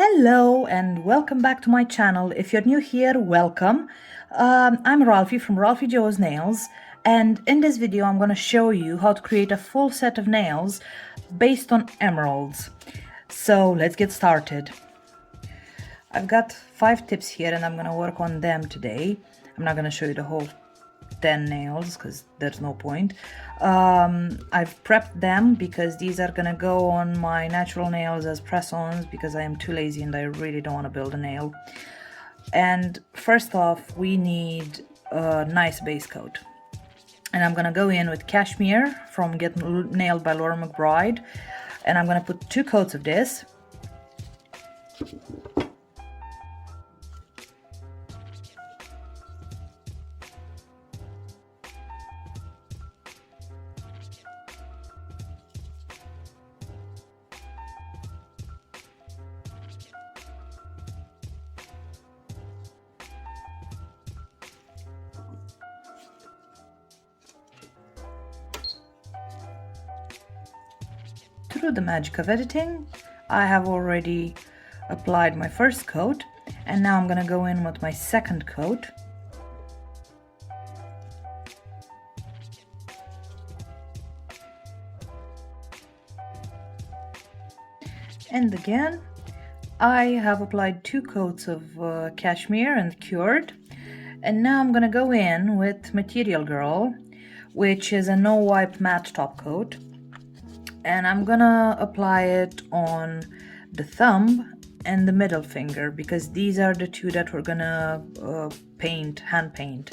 Hello and welcome back to my channel. If you're new here, welcome. I'm Ralphie from Ralphie Joe's Nails, and in this video I'm going to show you how to create a full set of nails based on emeralds. So let's get started. I've got 5 tips here and I'm going to work on them today. I'm not going to show you the whole 10 nails because there's no point. I've prepped them because these are gonna go on my natural nails as press-ons because I am too lazy and I really don't want to build a nail. And first off, we need a nice base coat, and I'm gonna go in with cashmere from Get Nailed by Laura McBride, and I'm gonna put 2 coats of this. Through the magic of editing, I have already applied my first coat, and now I'm gonna go in with my second coat. And again, I have applied 2 coats of cashmere and cured, and now I'm gonna go in with Material Girl, which is a no wipe matte top coat, and I'm gonna apply it on the thumb and the middle finger because these are the 2 that we're gonna hand paint.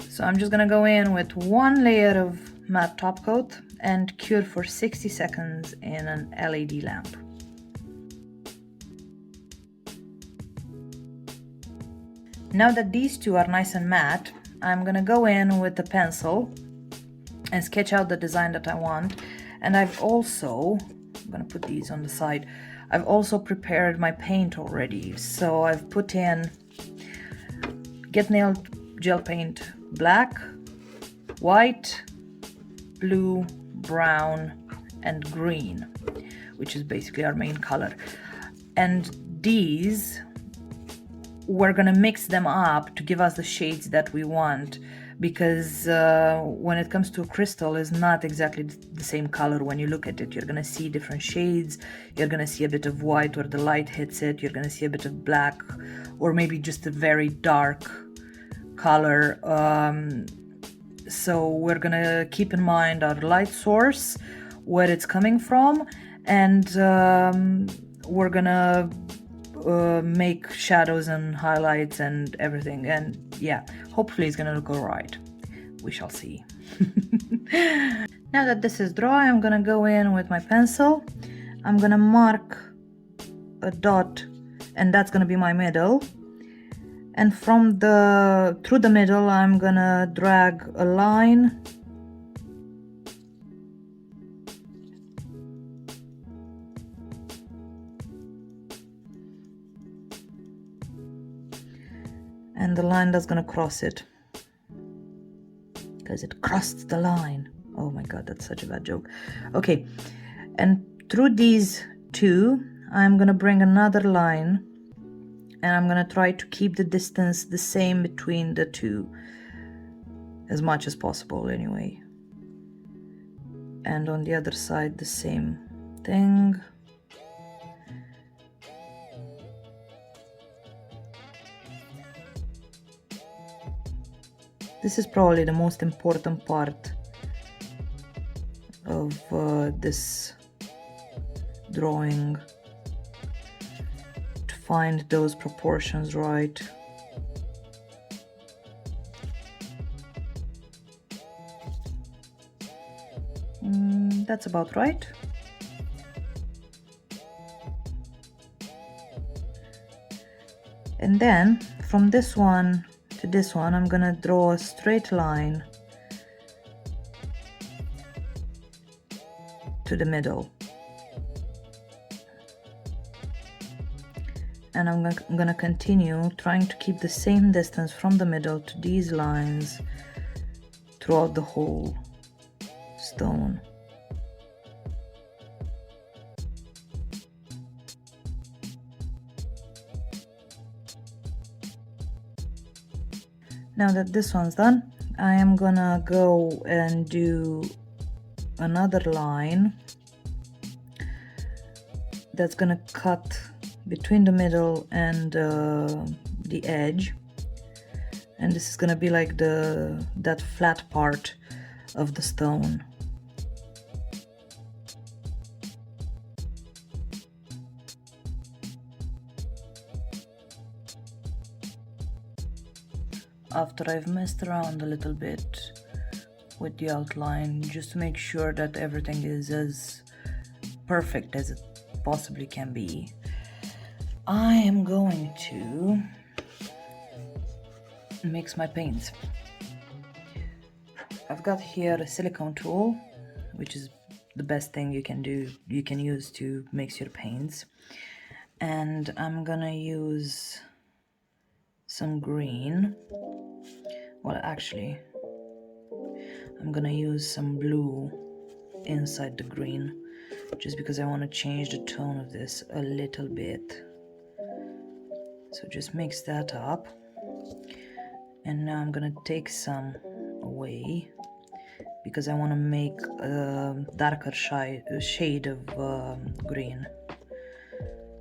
So I'm just gonna go in with 1 layer of matte top coat and cure for 60 seconds in an LED lamp. Now that these 2 are nice and matte, I'm gonna go in with the pencil and sketch out the design that I want. And I'm gonna put these on the side. I've also prepared my paint already. So I've put in Get Nailed gel paint black, white, blue, brown, and green, which is basically our main color. And these, we're gonna mix them up to give us the shades that we want, because when it comes to a crystal, it's not exactly the same color. When you look at it, you're gonna see different shades. You're gonna see a bit of white where the light hits it. You're gonna see a bit of black, or maybe just a very dark color. So we're gonna keep in mind our light source, where it's coming from, and we're gonna make shadows and highlights and everything, and yeah, hopefully it's gonna look all right. We shall see. Now that this is dry, I'm gonna go in with my pencil. I'm gonna mark a dot, and that's gonna be my middle, and from through the middle I'm gonna drag a line . And the line that's gonna cross it, because it crossed the line. Oh my god, that's such a bad joke. Okay, and through these 2 I'm gonna bring another line, and I'm gonna try to keep the distance the same between the 2 as much as possible anyway. And on the other side the same thing. This is probably the most important part of this drawing, to find those proportions right. That's about right. And then from this one to this one, I'm gonna draw a straight line to the middle, and I'm gonna continue trying to keep the same distance from the middle to these lines throughout the whole stone. Now that this one's done, I am gonna go and do another line that's gonna cut between the middle and the edge, and this is gonna be like that flat part of the stone. After I've messed around a little bit with the outline, just to make sure that everything is as perfect as it possibly can be, I am going to mix my paints. I've got here a silicone tool, which is the best thing you can use to mix your paints, and I'm gonna use some green. Well, actually, I'm gonna use some blue inside the green, just because I want to change the tone of this a little bit. So just mix that up, and now I'm gonna take some away because I want to make a darker shade of green.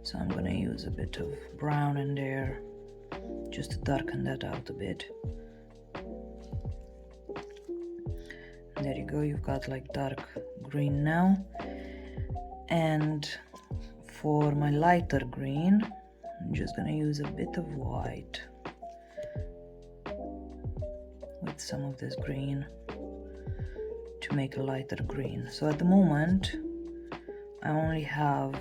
So I'm gonna use a bit of brown in there just to darken that out a bit. There you go, you've got like dark green now. And for my lighter green, I'm just gonna use a bit of white with some of this green to make a lighter green. So at the moment I only have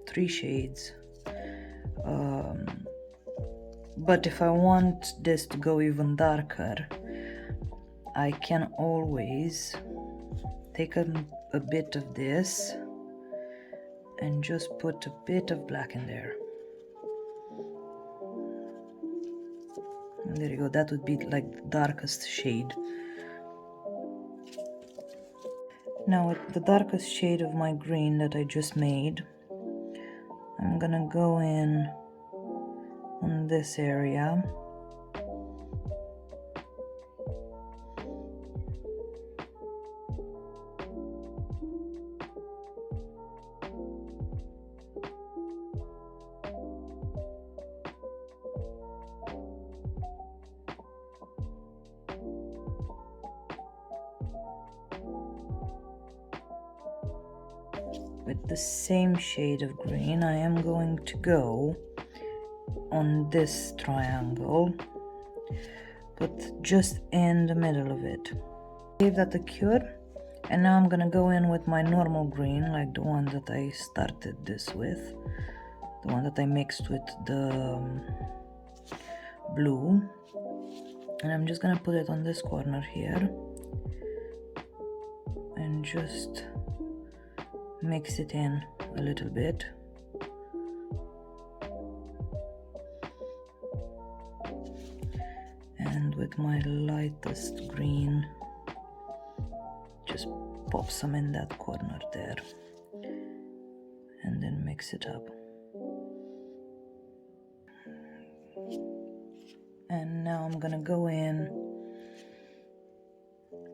3 shades, but if I want this to go even darker, I can always take a bit of this and just put a bit of black in there. And there you go, that would be like the darkest shade. Now with the darkest shade of my green that I just made, I'm gonna go in on this area. With the same shade of green, I am going to go on this triangle, but just in the middle of it. Gave that a cure, and now I'm gonna go in with my normal green, like the one that I started this with, the one that I mixed with the blue, and I'm just gonna put it on this corner here and just mix it in a little bit. And with my lightest green, just pop some in that corner there and then mix it up. And now I'm gonna go in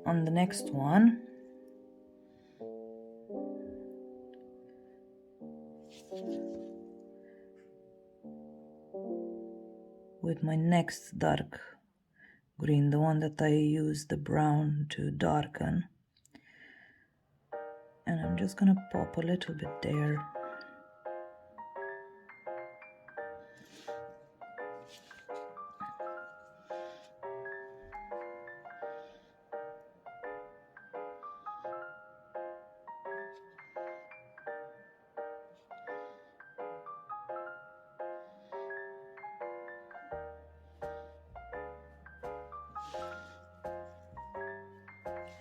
on the next one. With my next dark green, the one that I used the brown to darken, and I'm just gonna pop a little bit there.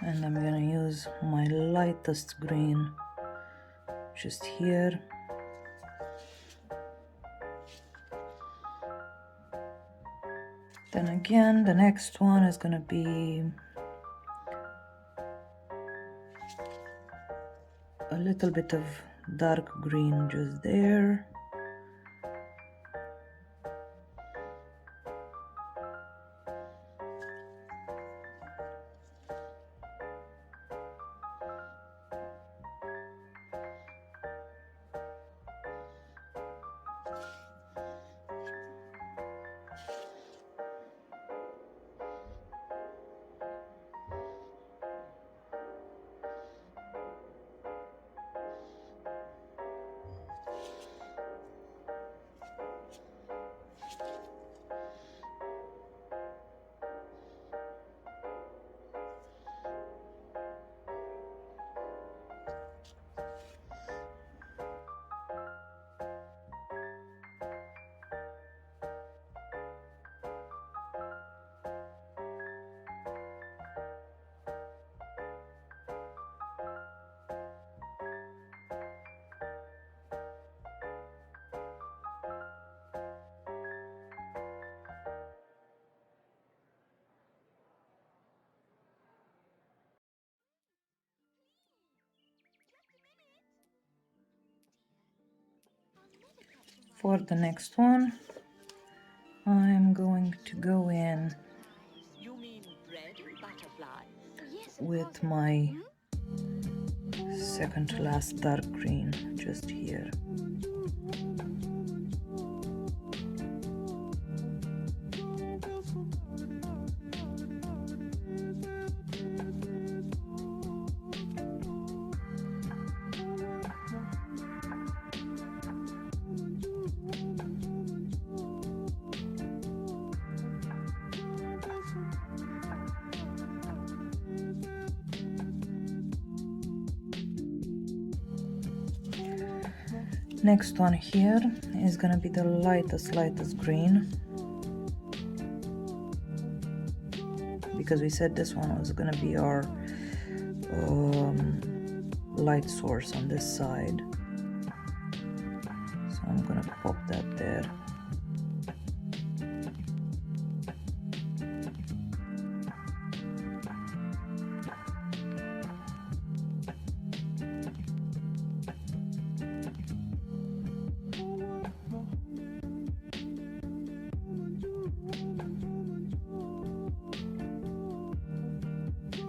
And I'm gonna use my lightest green just here. Then again, the next one is gonna be a little bit of dark green just there. For the next one, I'm going to go in with my second to last dark green just here. Next one here is gonna be the lightest green, because we said this one was gonna be our light source on this side. So I'm gonna pop that there.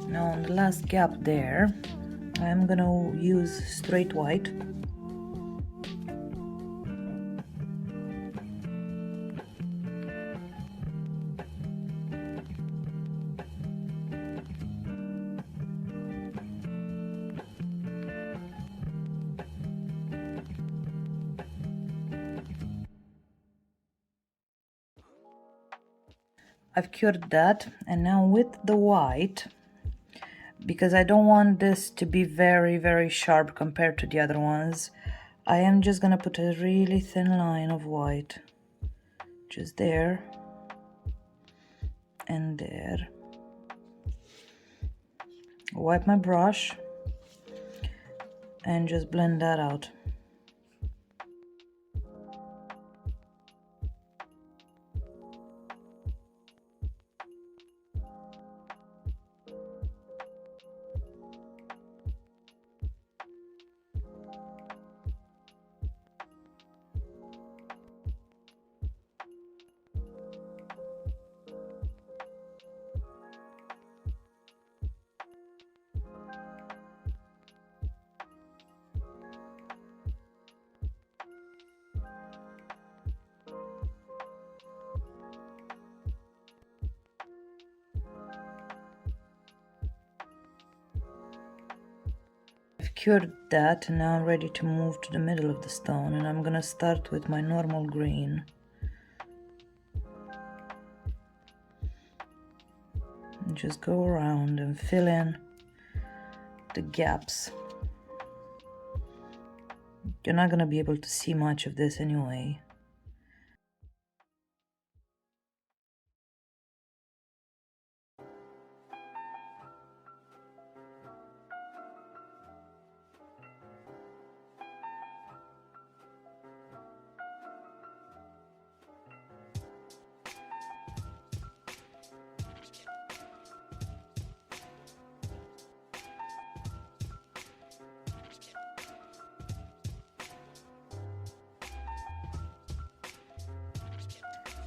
Now on the last gap there, I'm gonna use straight white. I've cured that, and now with the white, because I don't want this to be very sharp compared to the other ones, I am just gonna put a really thin line of white just there and there. Wipe my brush and just blend that out. I've cured that, and now I'm ready to move to the middle of the stone, and I'm gonna start with my normal green. And just go around and fill in the gaps. You're not gonna be able to see much of this anyway.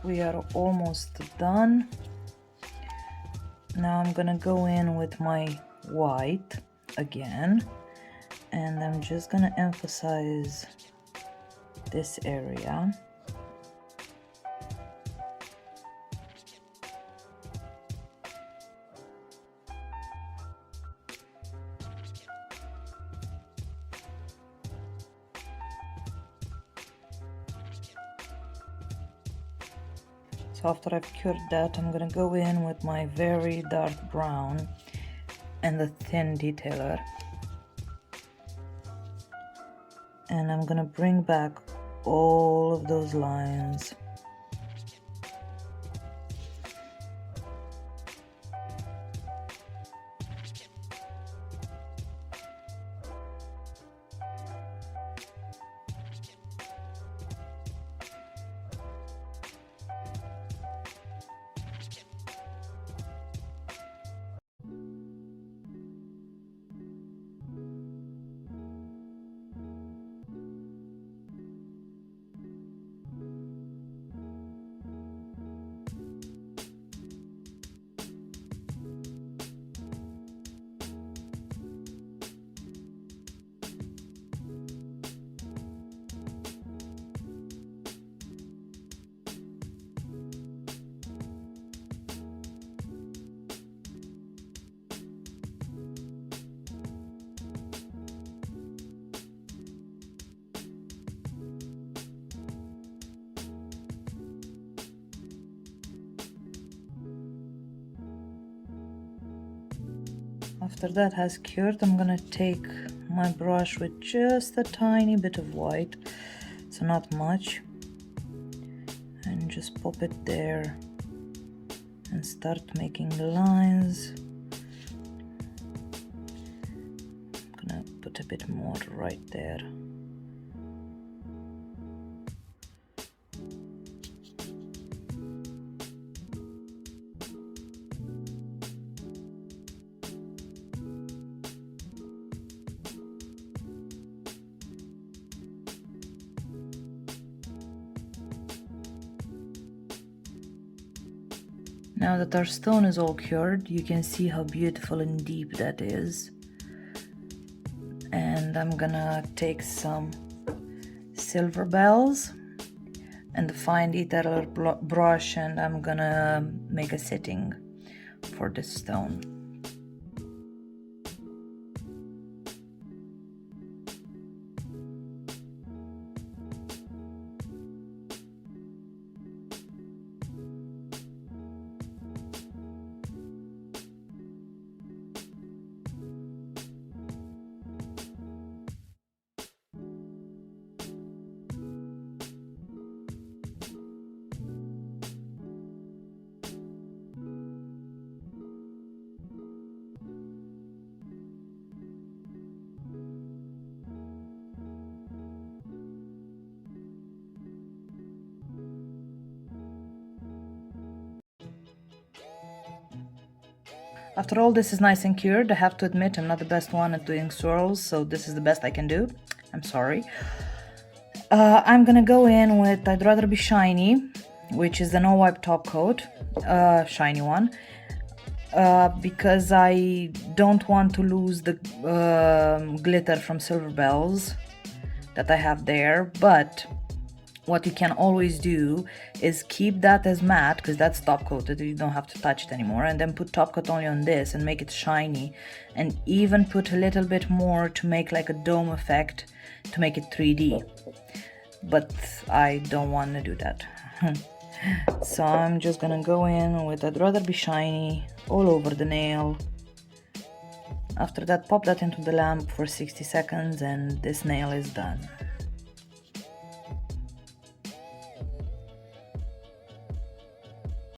We are almost done. Now I'm gonna go in with my white again, and I'm just gonna emphasize this area. So after I've cured that, I'm gonna go in with my very dark brown and the thin detailer, and I'm gonna bring back all of those lines. After that has cured, I'm gonna take my brush with just a tiny bit of white, so not much, and just pop it there and start making the lines. I'm gonna put a bit more right there. Now that our stone is all cured, you can see how beautiful and deep that is. And I'm gonna take some silver bells and the fine detailer brush, and I'm gonna make a setting for this stone. After all this is nice and cured, I have to admit I'm not the best one at doing swirls, so this is the best I can do. I'm sorry. I'm gonna go in with I'd Rather Be Shiny, which is the no wipe top coat, shiny one, because I don't want to lose the glitter from Silver Bells that I have there. But what you can always do is keep that as matte, because that's top coated, you don't have to touch it anymore, and then put top coat only on this and make it shiny, and even put a little bit more to make like a dome effect to make it 3D. But I don't want to do that. So I'm just gonna go in with I'd Rather Be Shiny all over the nail. After that, pop that into the lamp for 60 seconds and this nail is done.